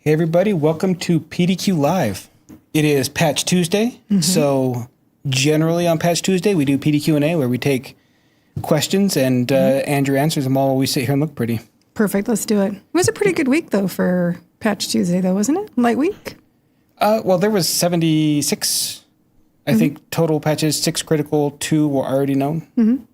Hey everybody, welcome to PDQ Live. It is Patch Tuesday, so generally on Patch Tuesday we do PDQ A where we take questions and Andrew answers them all while we sit here and look pretty. Perfect, let's do it. It was a pretty good week though for Patch Tuesday though, wasn't it? Light week? Well, there was 76, I think, total patches, 6 critical, 2 were already known,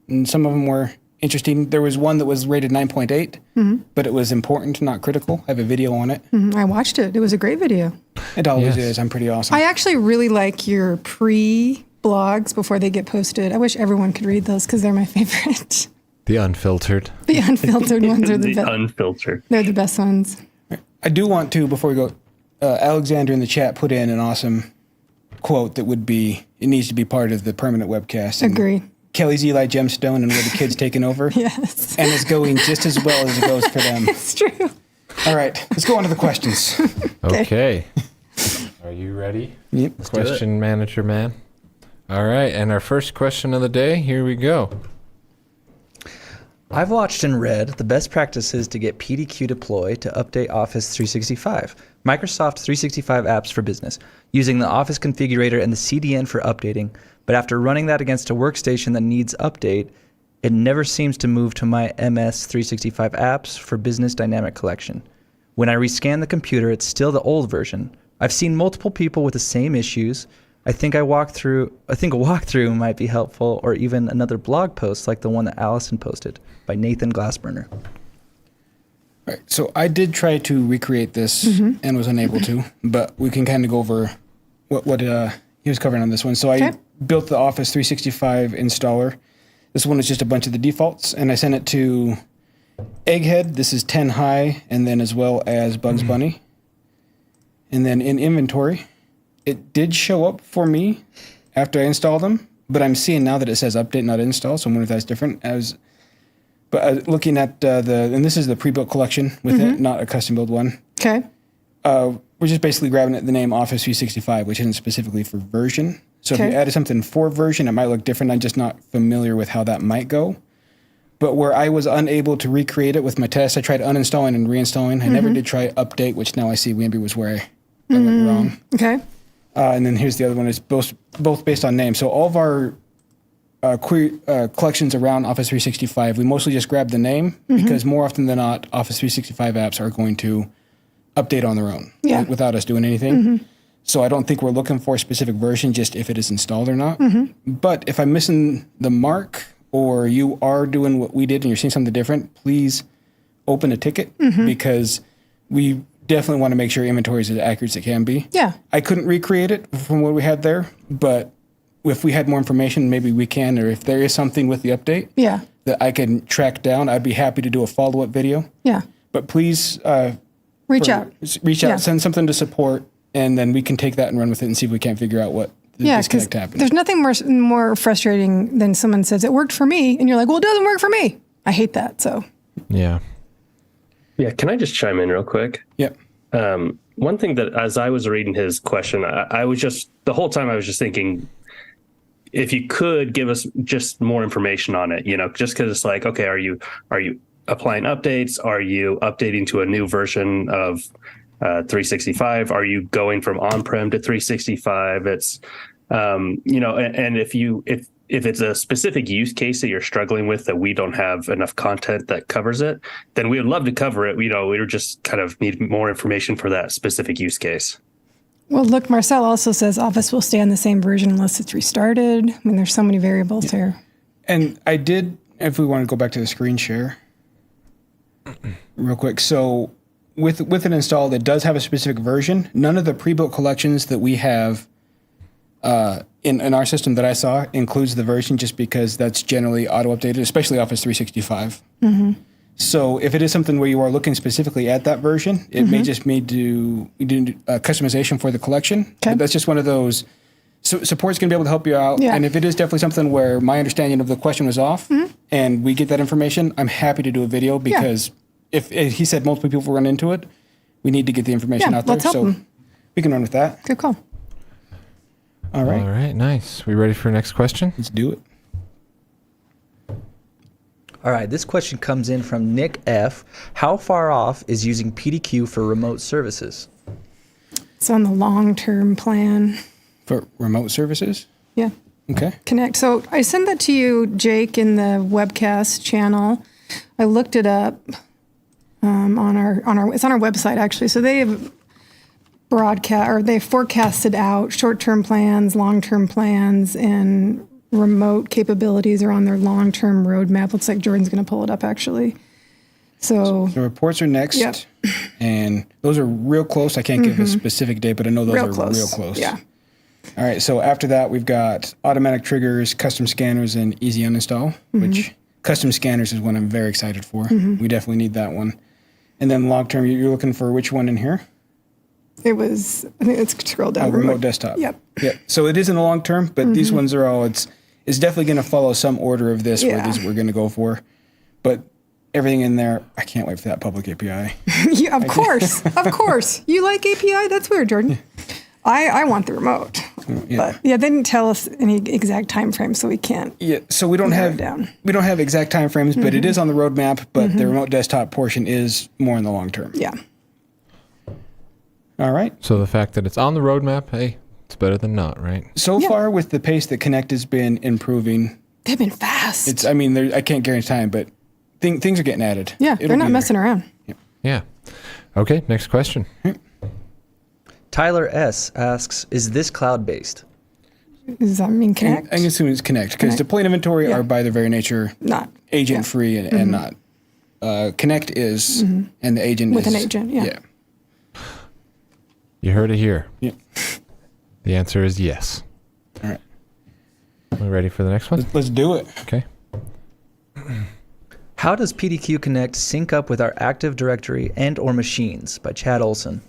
and some of them were interesting. There was one that was rated 9.8, but it was important, not critical. I have a video on it. I watched it. It was a great video. It always is. I'm pretty awesome. I actually really like your pre-blogs before they get posted. I wish everyone could read those because they're my favorite. The unfiltered. The unfiltered ones are the best. The unfiltered. They're the best ones. I do want to, before we go, Alexander in the chat put in an awesome quote that would be, it needs to be part of the permanent webcast. And Agree. Kelly's Eli Gemstone and where the kids taking over. Yes. And it's going just as well as it goes for them. It's true. All right, let's go on to the questions. Okay. Are you ready? Yep. Question manager man. All right, and our first question of the day, here we go. I've watched and read the best practices to get PDQ deployed to update Office 365, Microsoft 365 apps for business, using the Office configurator and the CDN for updating. But after running that against a workstation that needs update, it never seems to move to my MS 365 apps for business dynamic collection. When I rescan the computer, it's still the old version. I've seen multiple people with the same issues. I think a walkthrough might be helpful, or even another blog post like the one that Allison posted by Nathan Glassburner. All right, so I did try to recreate this and was unable to, but we can kind of go over what he was covering on this one. So I built the Office 365 installer. This one is just a bunch of the defaults, and I sent it to Egghead. This is 10 high, and then as well as Bugs Bunny. And then in inventory, it did show up for me after I installed them, but I'm seeing now that it says update, not install, so I'm wondering if that's different. But looking at and this is the pre-built collection with it, not a custom build one. Okay. We're just basically grabbing the name Office 365, which isn't specifically for version. So if you added something for version, it might look different. I'm just not familiar with how that might go. But where I was unable to recreate it with my test, I tried uninstalling and reinstalling. I never did try update, which now I see maybe was where I went wrong. Okay. And then here's the other one. It's both based on name. So all of our collections around Office 365, we mostly just grab the name because more often than not, Office 365 apps are going to update on their own without us doing anything. So I don't think we're looking for a specific version, just if it is installed or not. But if I'm missing the mark or you are doing what we did and you're seeing something different, please open a ticket because we definitely want to make sure inventory is as accurate as it can be. Yeah. I couldn't recreate it from what we had there, but if we had more information, maybe we can, or if there is something with the update that I can track down, I'd be happy to do a follow-up video. Yeah. But please reach out, send something to support, and then we can take that and run with it and see if we can't figure out what the disconnect happened. There's nothing more frustrating than someone says, it worked for me, and you're like, well, it doesn't work for me. I hate that, so. Yeah. Yeah, can I just chime in real quick? Yep. One thing that as I was reading his question, I was just, the whole time I was just thinking, if you could give us just more information on it, just because it's like, okay, are you applying updates? Are you updating to a new version of 365? Are you going from on-prem to 365? It's, and if it's a specific use case that you're struggling with that we don't have enough content that covers it, then we would love to cover it. We just kind of need more information for that specific use case. Well, look, Marcel also says Office will stay on the same version unless it's restarted. I mean, there's so many variables here. And I did, if we want to go back to the screen share real quick. So with it installed, it does have a specific version. None of the pre-built collections that we have in our system that I saw includes the version just because that's generally auto-updated, especially Office 365. So if it is something where you are looking specifically at that version, it may just need to do customization for the collection. But that's just one of those. So support's going to be able to help you out. And if it is definitely something where my understanding of the question was off and we get that information, I'm happy to do a video because if he said multiple people run into it, we need to get the information out there. Let's help them. We can run with that. Good call. All right. All right, nice. We ready for the next question? Let's do it. All right, this question comes in from Nick F. How far off is using PDQ for remote services? It's on the long-term plan. For remote services? Yeah. Okay. Connect. So I sent that to you, Jake, in the webcast channel. I looked it up on our it's on our website actually. So they have they forecasted out short-term plans, long-term plans, and remote capabilities are on their long-term roadmap. Looks like Jordan's going to pull it up actually. So the reports are next. Yep. And those are real close. I can't give a specific date, but I know those are real close. Yeah. All right, so after that, we've got automatic triggers, custom scanners, and easy uninstall, which custom scanners is one I'm very excited for. We definitely need that one. And then long term, you're looking for which one in here? It was, I think it's scroll down. Remote desktop. Yep. Yep. So it is in the long term, but these ones are all, it's definitely going to follow some order of this where these we're going to go for. But everything in there, I can't wait for that public API. Yeah, of course. Of course. You like API? That's weird, Jordan. I want the remote. But yeah, they didn't tell us any exact time frame, so we can't. Yeah, so we don't have exact time frames, but it is on the roadmap, but the remote desktop portion is more in the long term. Yeah. All right. So the fact that it's on the roadmap, hey, it's better than not, right? So far with the pace that Connect has been improving, They've been fast. I can't guarantee time, but things are getting added. Yeah, they're not messing around. Yeah. Okay, next question. Tyler S. asks, is this cloud-based? Does that mean Connect? I assume it's Connect because deploy and inventory are by their very nature Not agent-free and not. Connect is, and the agent with is. an agent, yeah. You heard it here. Yeah. The answer is yes. All right. Are we ready for the next one? Let's do it. Okay. How does PDQ Connect sync up with our Active Directory and or machines? By Chad Olson.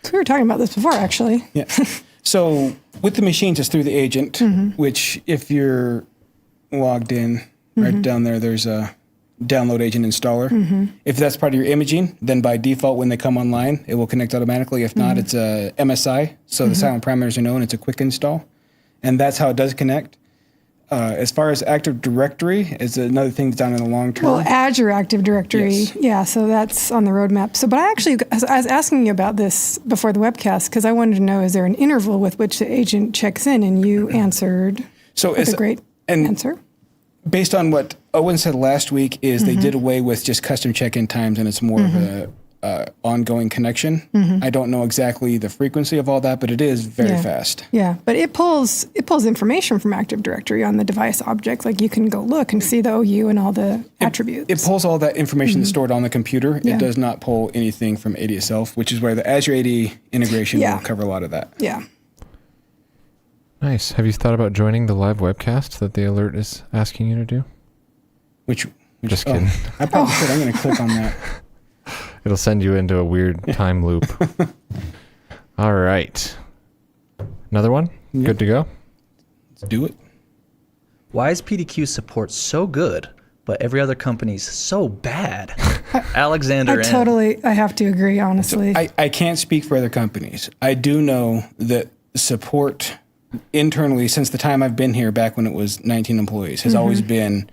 So we were talking about this before, actually. Yeah. So with the machines, it's through the agent, which if you're logged in, right down there's a download agent installer. If that's part of your imaging, then by default, when they come online, it will connect automatically. If not, it's a MSI. So the silent parameters are known. It's a quick install. And that's how it does connect. As far as Active Directory, is another thing that's down in the long term. Well, Azure Active Directory, Yes. yeah, so that's on the roadmap. So, but I was asking you about this before the webcast because I wanted to know, is there an interval with which the agent checks in? And you answered with a great answer. Based on what Owen said last week is they did away with just custom check-in times and it's more of a ongoing connection. I don't know exactly the frequency of all that, but it is very fast. Yeah, but it pulls information from Active Directory on the device object. Like you can go look and see the OU and all the attributes. It pulls all that information that's stored on the computer. Yeah. It does not pull anything from AD itself, which is where the Azure AD integration will cover a lot of that. Yeah. Nice. Have you thought about joining the live webcast that the alert is asking you to do? Which Just kidding. I probably should. I'm going to click on that. It'll send you into a weird time loop. All right. Another one? Yep. Good to go? Let's do it. Why is PDQ support so good, but every other company's so bad? Alexander I have to agree, honestly. I can't speak for other companies. I do know that support internally, since the time I've been here, back when it was 19 employees, has always been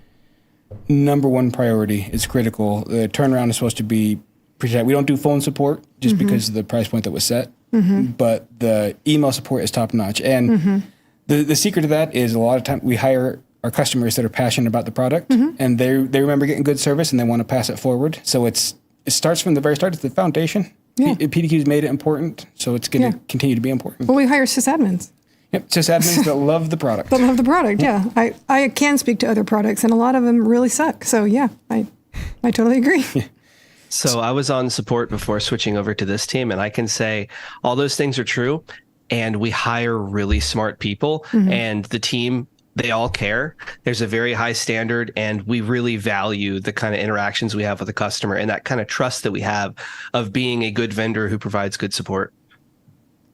number one priority. It's critical. The turnaround is supposed to be pretty. We don't do phone support just because of the price point that was set, but the email support is top notch. And the secret to that is a lot of time we hire our customers that are passionate about the product and they remember getting good service and they want to pass it forward. So it starts from the very start. It's the foundation. Yeah. PDQ's made it important, so it's going to continue to be important. Well, we hire sysadmins. Yep, sysadmins that love the product. That love the product, yeah. I can speak to other products, and a lot of them really suck. So, yeah, I totally agree. So I was on support before switching over to this team, and I can say all those things are true. And we hire really smart people, and the team, they all care. There's a very high standard, and we really value the kind of interactions we have with the customer and that kind of trust that we have of being a good vendor who provides good support.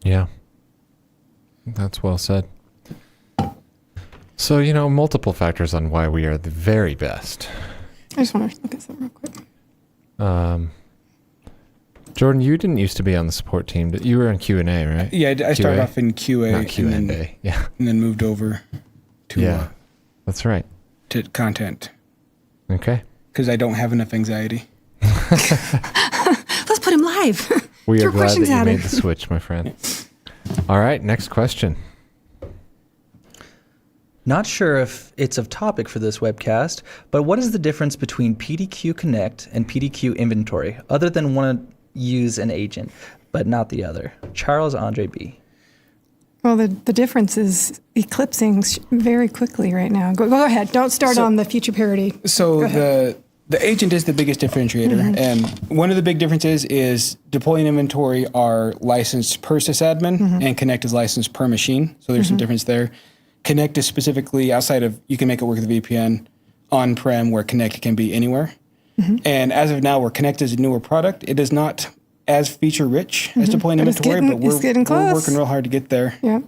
Yeah. That's well said. So, multiple factors on why we are the very best. I just want to look at something real quick. Jordan, you didn't used to be on the support team. You were in Q&A, right? Yeah, I started QA? off in QA, Not Q&A. and then, Yeah. and then moved over to That's right. to content Okay. because I don't have enough anxiety. Let's put him live. We Throw are glad that questions you at made him. the switch, my friend. All right, next question. Not sure if it's of topic for this webcast, but what is the difference between PDQ Connect and PDQ Inventory, other than one use an agent, but not the other? Charles Andre B. Well, the difference is eclipsing very quickly right now. Go ahead. Don't start on the future parity. So the agent is the biggest differentiator, and one of the big differences is deploy and inventory are licensed per sysadmin, and Connect is licensed per machine. So there's some difference there. Connect is specifically outside of, you can make it work with a VPN on-prem, where Connect can be anywhere. And as of now, where Connect is a newer product, it is not as feature-rich as deploy and But it's inventory, getting- but it's getting we're close. working real hard to get there. Yeah.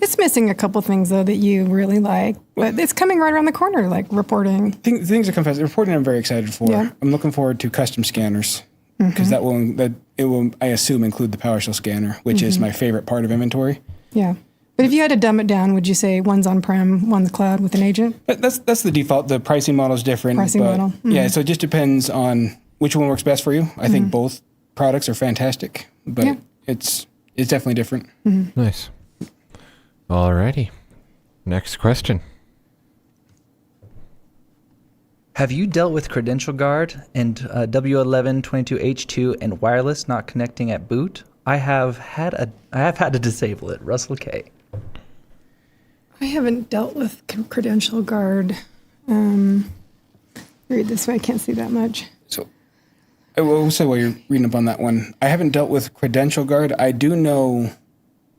It's missing a couple things, though, that you really like. But it's coming right around the corner, like reporting. Things that come fast. Reporting, I'm very excited for. Yeah. I'm looking forward to custom scanners, because it will, I assume, include the PowerShell scanner, which is my favorite part of inventory. Yeah. But if you had to dumb it down, would you say one's on-prem, one's cloud with an agent? That's the default. The pricing model is different. Pricing but model. Yeah, so it just depends on which one works best for you. I think both products are fantastic, but Yeah. it's definitely different. Nice. All righty. Next question. Have you dealt with Credential Guard and W1122H2 and wireless not connecting at boot? I have had to disable it. Russell K. I haven't dealt with Credential Guard. Read this way. I can't see that much. So I will say while you're reading up on that one, I haven't dealt with Credential Guard. I do know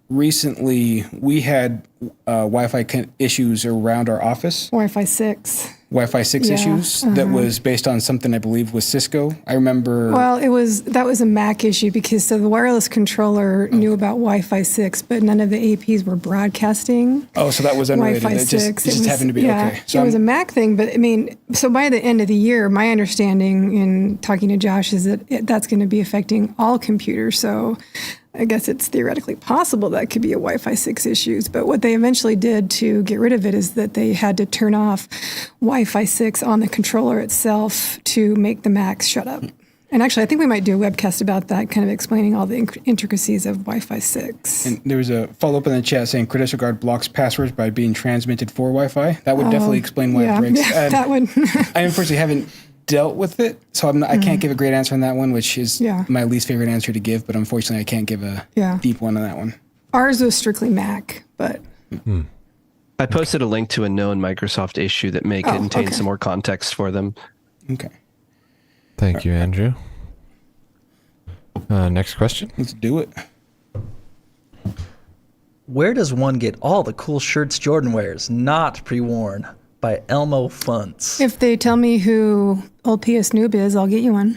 recently we had Wi-Fi issues around our office. Wi-Fi 6. Wi-Fi 6 Yeah, issues that was based on something I believe was Cisco. I remember. Well, that was a Mac issue because the wireless controller knew about Wi-Fi 6, but none of the APs were broadcasting Oh, so that was unrelated. Wi-Fi It just, 6. it just happened to be okay. So it was a Mac thing, but I mean, so by the end of the year, my understanding in talking to Josh is that that's going to be affecting all computers. So I guess it's theoretically possible that could be a Wi-Fi 6 issues. But what they eventually did to get rid of it is that they had to turn off Wi-Fi 6 on the controller itself to make the Macs shut up. And actually, I think we might do a webcast about that, kind of explaining all the intricacies of Wi-Fi 6. And there was a follow-up in the chat saying Credential Guard blocks passwords by being transmitted for Wi-Fi. That would definitely explain why it breaks. Yeah, that would. I unfortunately haven't dealt with it, so I can't give a great answer on that one, which is my least favorite answer to give, but unfortunately I can't give a deep one on that one. Ours was strictly Mac, but... I posted a link to a known Microsoft issue that may contain some more context for them. Okay. Thank you, Andrew. Next question. Let's do it. Where does one get all the cool shirts Jordan wears, not pre-worn? By Elmo Funtz. If they tell me who old PS Noob is, I'll get you one.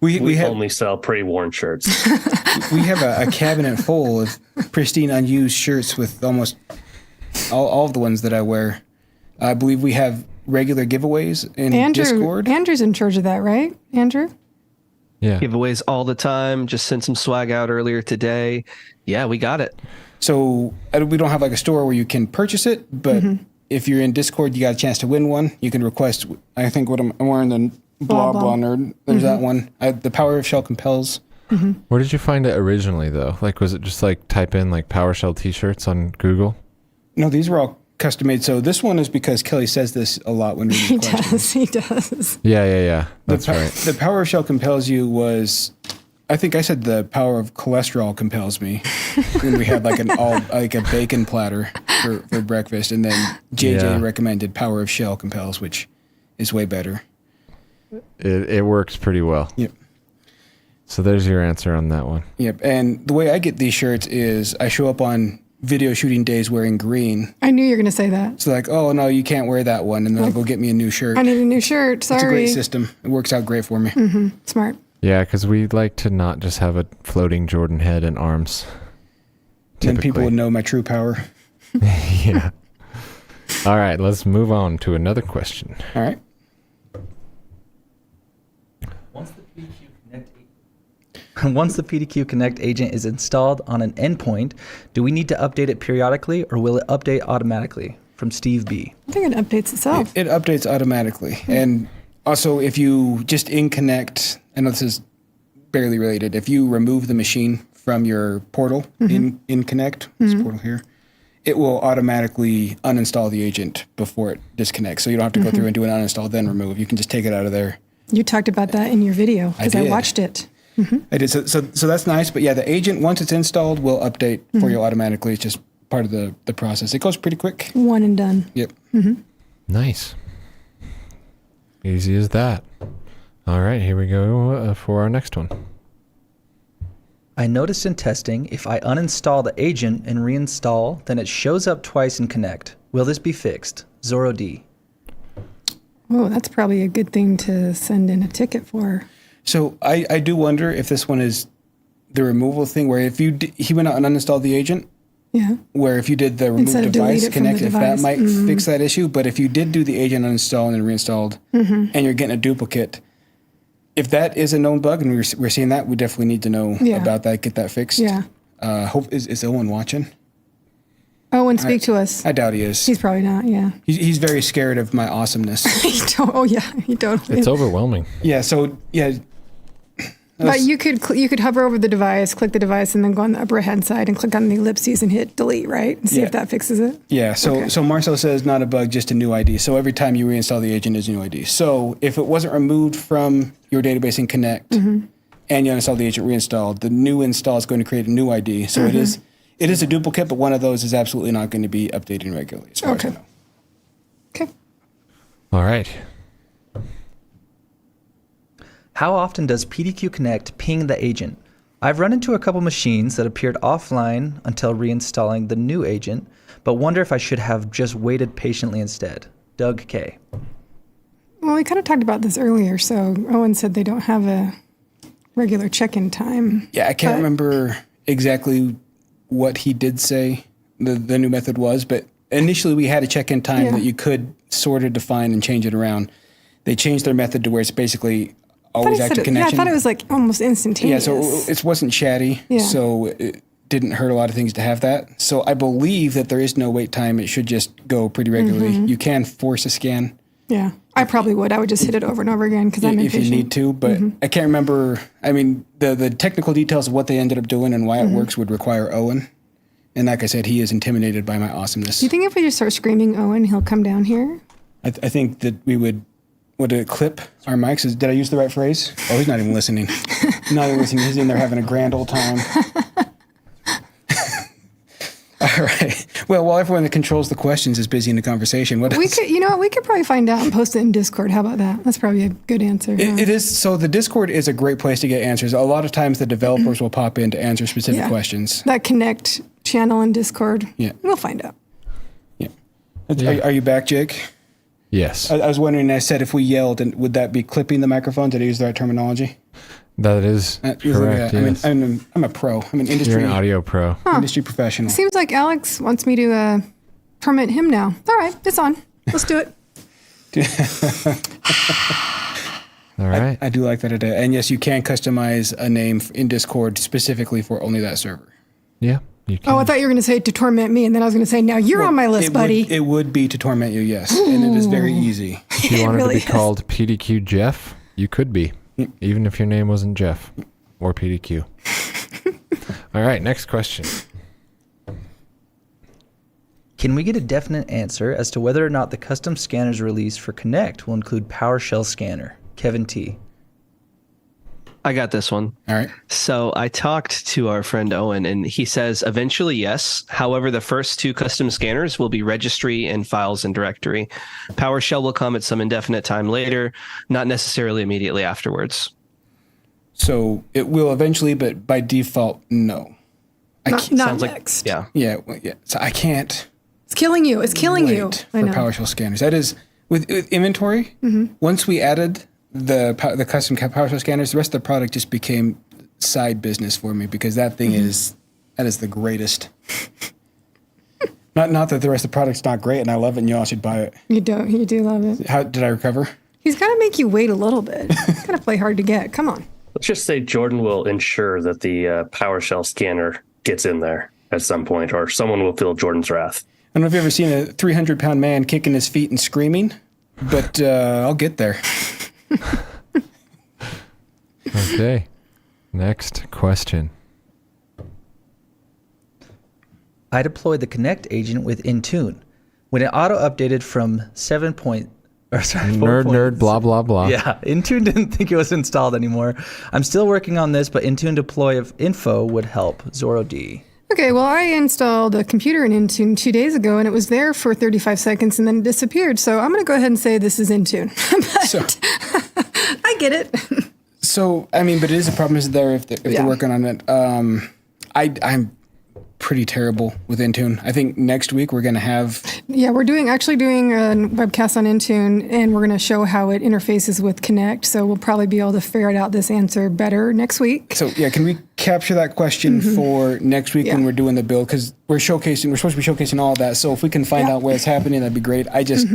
We have only sell pre-worn shirts. we have a cabinet full of pristine unused shirts with almost all of the ones that I wear. I believe we have regular giveaways in Discord. Andrew's in charge of that, right? Andrew? Yeah. Giveaways all the time. Just sent some swag out earlier today. Yeah, we got it. So we don't have like a store where you can purchase it, but if you're in Discord, you got a chance to win one. You can request. I think what I'm wearing the blah blah nerd. There's that one. The Power of Shell Compels. Where did you find it originally, though? Like, was it just like type in like PowerShell T-shirts on Google? No, these were all custom made. So this one is because Kelly says this a lot when reading He questions. does. He does. Yeah. That's right. The Power of Shell Compels You was, I think I said the power of cholesterol compels me. When we had like a bacon platter for breakfast, and then JJ recommended Power of Shell Compels, which is way better. It works pretty well. Yep. So there's your answer on that one. Yep. And the way I get these shirts is I show up on video shooting days wearing green. I knew you were going to say that. It's like, oh no, you can't wear that one, and then I go get me a new shirt. I need a new shirt. Sorry. It's a great system. It works out great for me. Smart. Yeah, because we like to not just have a floating Jordan head and arms. Then people would know my true power. Yeah. All right, let's move on to another question. All right. Once the PDQ Connect agent is installed on an endpoint, do we need to update it periodically, or will it update automatically? From Steve B. I think it updates itself. It updates automatically. And also, if you just in connect, I know this is barely related. If you remove the machine from your portal in Connect, this portal here, it will automatically uninstall the agent before it disconnects. So you don't have to go through and do an uninstall, then remove. You can just take it out of there. You talked about that in your video because I did. watched it. I did. So that's nice. But yeah, the agent, once it's installed, will update for you automatically. It's just part of the process. It goes pretty quick. One and done. Yep. Nice. Easy as that. All right, here we go for our next one. I noticed in testing, if I uninstall the agent and reinstall, then it shows up twice in Connect. Will this be fixed? Zoro D. Oh, that's probably a good thing to send in a ticket for. So I do wonder if this one is the removal thing, where if he went out and uninstalled the agent, Yeah. where if you did the remove Instead of delete device it from connect, the if that device. might fix that issue. But if you did do the agent uninstall and then reinstalled, and you're getting a duplicate, if that is a known bug and we're seeing that, we definitely need to know about that, get that fixed. Yeah. Hope is Owen watching? Owen, speak to us. I doubt he is. He's probably not, yeah. He's very scared of my awesomeness. Oh, yeah, he totally It's is. overwhelming. Yeah. So yeah. But you could hover over the device, click the device, and then go on the upper hand side and click on the ellipses and hit delete, right? And see if that fixes it. Yeah, so Marcel says not a bug, just a new ID. So every time you reinstall the agent is a new ID. So if it wasn't removed from your database in Connect and you uninstall the agent reinstalled, the new install is going to create a new ID. So it is a duplicate, but one of those is absolutely not going to be updating regularly, as far as I know. Okay. All right. How often does PDQ Connect ping the agent? I've run into a couple machines that appeared offline until reinstalling the new agent, but wonder if I should have just waited patiently instead. Doug K. Well, we kind of talked about this earlier. So Owen said they don't have a regular check-in time. Yeah, I can't remember exactly what he did say the new method was, but initially we had a check-in time that you could sort of define and change it around. They changed their method to where it's basically always active connection. Yeah, I thought it was like almost instantaneous. Yeah, so it wasn't chatty, so it didn't hurt a lot of things to have that. So I believe that there is no wait time. It should just go pretty regularly. You can force a scan. Yeah, I probably would. I would just hit it over and over again because I'm impatient. If you need to, but I can't remember. I mean, the technical details of what they ended up doing and why it works would require Owen. And like I said, he is intimidated by my awesomeness. Do you think if we just start screaming Owen, he'll come down here? I think that we would clip our mics. Did I use the right phrase? Oh, he's not even listening. Not even listening. He's in there having a grand old time. All right. Well, while everyone that controls the questions is busy in the conversation, what We else? could, we could probably find out and post it in Discord. How about that? That's probably a good answer. It is. So the Discord is a great place to get answers. A lot of times the developers will pop in to answer specific questions. That Connect channel in Discord. Yeah. We'll find out. Yeah. Are you back, Jake? Yes. I was wondering, I said if we yelled, and would that be clipping the microphone? Did I use the right terminology? That is correct. Yes. I mean, I'm a pro. I'm an industry, You're an audio pro. industry professional. Seems like Alex wants me to permit him now. All right, it's on. Let's do it. All right. I do like that idea. And yes, you can customize a name in Discord specifically for only that server. Yeah. You can. Oh, I thought you were going to say to torment me, and then I was going to say, now you're on my list, buddy. It would be to torment you, yes. And it is very easy. If you wanted really to be is. called PDQ Jeff, you could be, even if your name wasn't Jeff or PDQ. All right, next question. Can we get a definite answer as to whether or not the custom scanners released for Connect will include PowerShell Scanner? Kevin T. I got this one. All right. So I talked to our friend Owen, and he says eventually yes. However, the first two custom scanners will be registry and files and directory. PowerShell will come at some indefinite time later, not necessarily immediately afterwards. So it will eventually, but by default, no. Not Sounds like next. yeah. Yeah. So I can't. It's killing you. It's killing you. wait I for know. PowerShell scanners. That is with inventory. Once we added the custom PowerShell scanners, the rest of the product just became side business for me because that thing is the greatest. Not that the rest of the product's not great, and I love it, and you all should buy it. You do love it. How did I recover? He's got to make you wait a little bit. He's got to play hard to get. Come on. Let's just say Jordan will ensure that the PowerShell scanner gets in there at some point, or someone will feel Jordan's wrath. I don't know if you've ever seen a 300-pound man kicking his feet and screaming, but I'll get there. Okay. Next question. I deployed the Connect agent with Intune. When it auto-updated from 7 Nerd, blah, blah, blah. Yeah, Intune didn't think it was installed anymore. I'm still working on this, but Intune deploy of info would help. Zoro D. Okay, well, I installed a computer in Intune 2 days ago, and it was there for 35 seconds, and then it disappeared. So I'm going to go ahead and say this is Intune. But I get it. So, I mean, but it is a problem is there if they're working on it. I'm pretty terrible with Intune. I think next week we're going to have... Yeah, we're actually doing a webcast on Intune, and we're going to show how it interfaces with Connect. So we'll probably be able to ferret out this answer better next week. So, yeah, can we capture that question for next week when we're doing the build? Because we're supposed to be showcasing all of that. So if we can find out where it's happening, that'd be great. I just...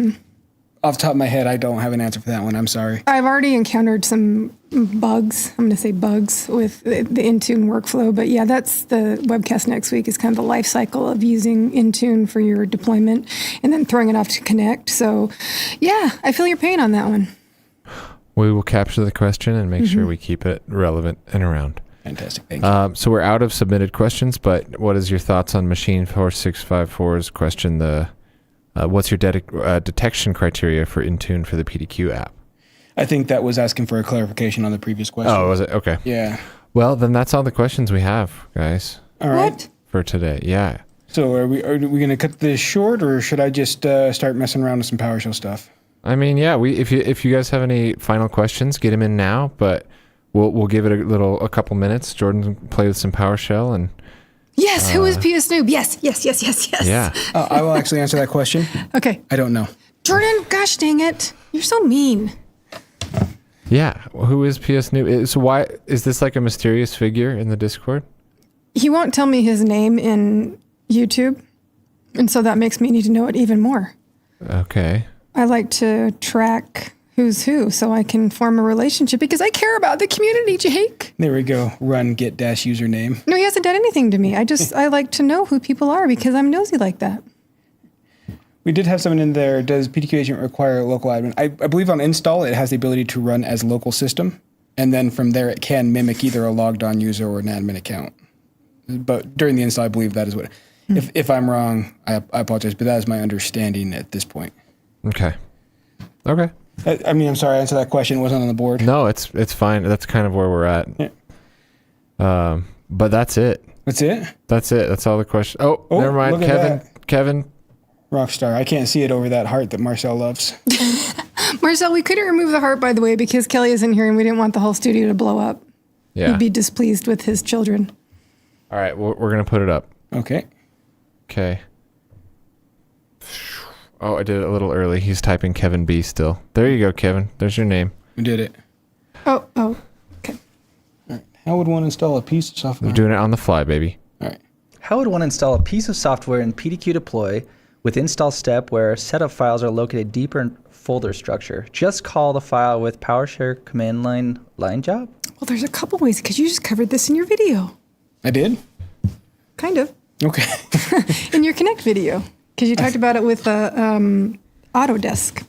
Off the top of my head, I don't have an answer for that one. I'm sorry. I've already encountered some bugs. I'm going to say bugs with the Intune workflow. But yeah, that's the webcast next week is kind of the life cycle of using Intune for your deployment and then throwing it off to Connect. So yeah, I feel your pain on that one. We will capture the question and make sure we keep it relevant and around. Fantastic. Thank you. So we're out of submitted questions, but what is your thoughts on Machine 4654's question? What's your detection criteria for Intune for the PDQ app? I think that was asking for a clarification on the previous question. Oh, was it? Okay. Yeah. Well, then that's all the questions we have, guys. All right. What? For today. Yeah. So are we going to cut this short, or should I just start messing around with some PowerShell stuff? I mean, yeah. If you guys have any final questions, get them in now. But we'll give it a couple minutes. Jordan can play with some PowerShell and. Yes, who is PS Noob? Yes. Yeah. I will actually answer that question. Okay. I don't know. Jordan, gosh dang it. You're so mean. Yeah. Who is PS Noob? So why is this like a mysterious figure in the Discord? He won't tell me his name in YouTube. And so that makes me need to know it even more. Okay. I like to track who's who so I can form a relationship because I care about the community, Jake. There we go. Run get dash username. No, he hasn't done anything to me. I like to know who people are because I'm nosy like that. We did have someone in there. Does PDQ agent require a local admin? I believe on install it has the ability to run as local system. And then from there it can mimic either a logged on user or an admin account. But during the install, I believe that is what... If I'm wrong, I apologize, but that is my understanding at this point. Okay. I mean, I'm sorry, I answered that question. It wasn't on the board. No, it's fine. That's kind of where we're at. Yeah. But that's it. That's it? That's it. That's all the questions. Oh, never mind. Look at Kevin. Rockstar. I can't see it over that heart that Marcel loves. Marcel, we couldn't remove the heart, by the way, because Kelly isn't here and we didn't want the whole studio to blow up. Yeah. He'd be displeased with his children. All right. We're going to put it up. Okay. Okay. Oh, I did it a little early. He's typing Kevin B still. There you go, Kevin. There's your name. We did it. Oh, okay. All right. How would one install a piece of software? We're doing it on the fly, baby. All right. How would one install a piece of software in PDQ deploy with install step where setup files are located deeper in folder structure? Just call the file with PowerShare command line job? Well, there's a couple ways because you just covered this in your video. I did? Kind of. Okay. In your Connect video. Because you talked about it with Autodesk.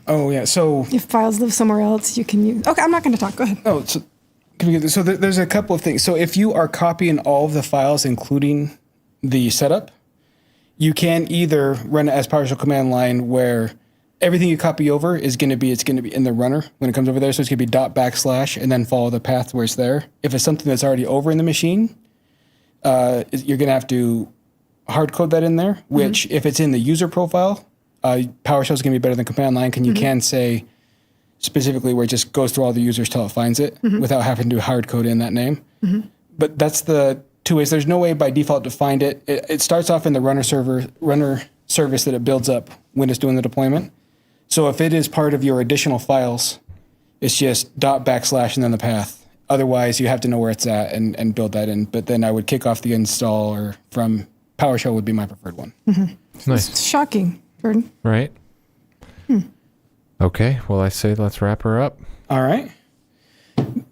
Oh, yeah. So... If files live somewhere else, you can use... Okay, I'm not going to talk. Go ahead. Oh, so... there's a couple of things. So if you are copying all of the files, including the setup, you can either run it as PowerShell command line where everything you copy over is going to be in the runner when it comes over there. So it's going to be // and then follow the path where it's there. If it's something that's already over in the machine, you're going to have to hard code that in there, which if it's in the user profile, PowerShell is going to be better than command line. You can say specifically where it just goes through all the users till it finds it without having to hard code in that name. But that's the two ways. There's no way by default to find it. It starts off in the runner service that it builds up when it's doing the deployment. So if it is part of your additional files, it's just // and then the path. Otherwise, you have to know where it's at and build that in. But then I would kick off the install or from PowerShell would be my preferred one. Nice. It's shocking, Jordan. Right? Okay. Well, I say let's wrap her up. All right.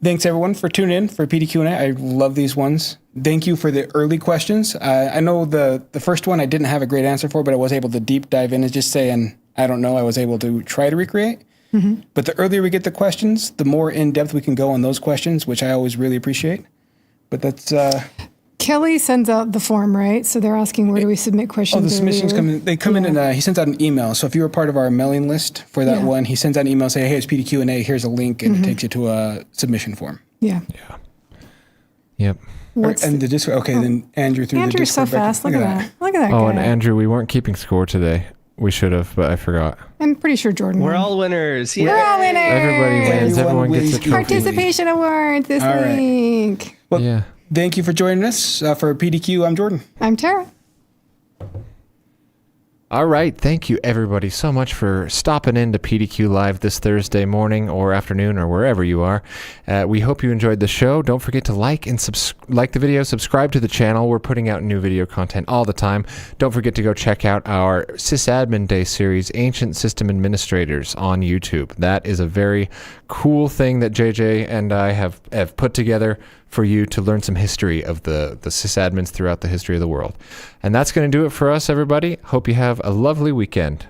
Thanks, everyone, for tuning in for PDQ A. I love these ones. Thank you for the early questions. I know the first one I didn't have a great answer for, but I was able to deep dive in and just saying, I don't know, I was able to try to recreate. But the earlier we get the questions, the more in depth we can go on those questions, which I always really appreciate. But that's Kelly sends out the form, right? So they're asking where do we submit questions? the submissions earlier? come in and he sends out an email. So if you were part of our mailing list for that one, he sends out an email saying, "Hey, it's PDQ A. Here's a link," and it takes you to a submission form. Yeah. Yep. And the Discord. Okay, then Andrew through the Andrew's Discord. so fast. Look at that. Look at that Oh, guy. and Andrew, we weren't keeping score today. We should have, but I forgot. I'm pretty sure Jordan We're won. all winners. We're all winners. Everybody wins. Everyone Everyone gets a wins. trophy. Participation award this All right. week. Well, Yeah. thank you for joining us for PDQ. I'm Jordan. I'm Tara. All right. Thank you, everybody, so much for stopping in to PDQ Live this Thursday morning or afternoon or wherever you are. We hope you enjoyed the show. Don't forget to like the video, subscribe to the channel. We're putting out new video content all the time. Don't forget to go check out our Sysadmin Day series, Ancient System Administrators, on YouTube. That is a very cool thing that JJ and I have put together for you to learn some history of the sysadmins throughout the history of the world. And that's going to do it for us, everybody. Hope you have a lovely weekend.